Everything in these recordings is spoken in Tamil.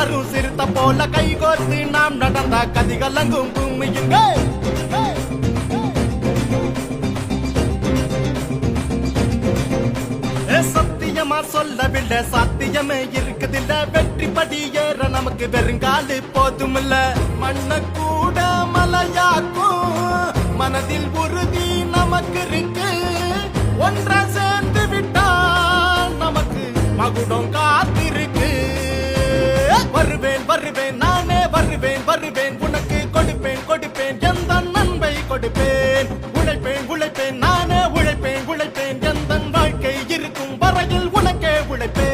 எல்லாரும் சிறுத்த போல கைகோர்த்து நாம் நடந்த கதிகலங்கும் பூமியுங்க. சத்தியமா சொல்லவில்லை, சாத்தியமே இருக்குதில்ல. வெற்றி படி ஏற நமக்கு வெறுங்காலு போதுமில்ல. மண்ண கூட மலையாக்கும் மனதில் உறுதி நமக்கு இருக்கு. ஒன்றா சேர்ந்து விட்டால் நமக்கு மகுடம் காத்திருக்கு. வருவேன் வருவேன் நானே வருவேன் வருவேன், உனக்கு கொடுப்பேன் கொடுப்பேன் எந்த நன்மை கொடுப்பேன். உழைப்பேன் உழைப்பேன் நானே உழைப்பேன் உழைப்பேன், எந்த வாழ்க்கை இருக்கும் வரையில் உனக்கே உழைப்பேன்.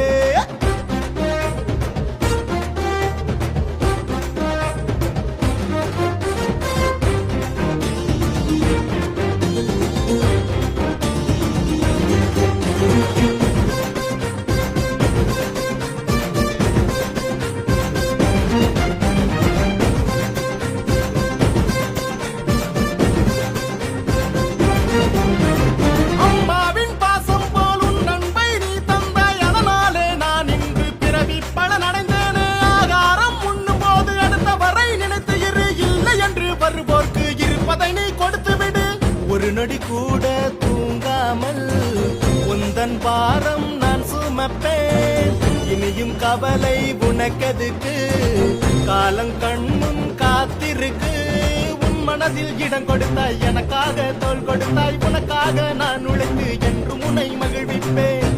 ஒரு நொடி கூட தூங்காமல் உந்தன் பாரம் நான் சுமப்பேன். இனியும் கவலை உனக்கெதுக்கு, காலம் கண்முன் காத்திருக்கு. உன் மனதில் இடம் கொடுத்தாய், எனக்காக தோள் கொடுத்தாய். உனக்காக நான் உழைத்து என்று உன்னை மகிழ்விப்பேன்.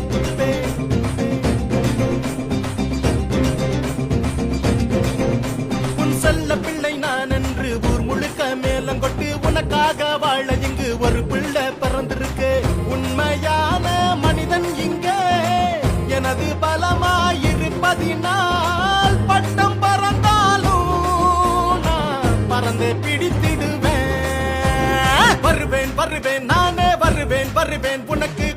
உன் செல்ல பிள்ளை நான் என்று ஊர் முழுக்க மேலங்கொட்டு உனக்காக வாழ இங்கு ஒரு பிள்ளை பிறந்திருக்கு. உண்மையான மனிதன் இங்கே எனது பலமாயிருப்பதினால் பட்டம் பறந்தாலும் நான் பறந்தே பிடித்திடுவேன். வருவேன் வருவேன் நானே வருவேன் வருவேன், உனக்கு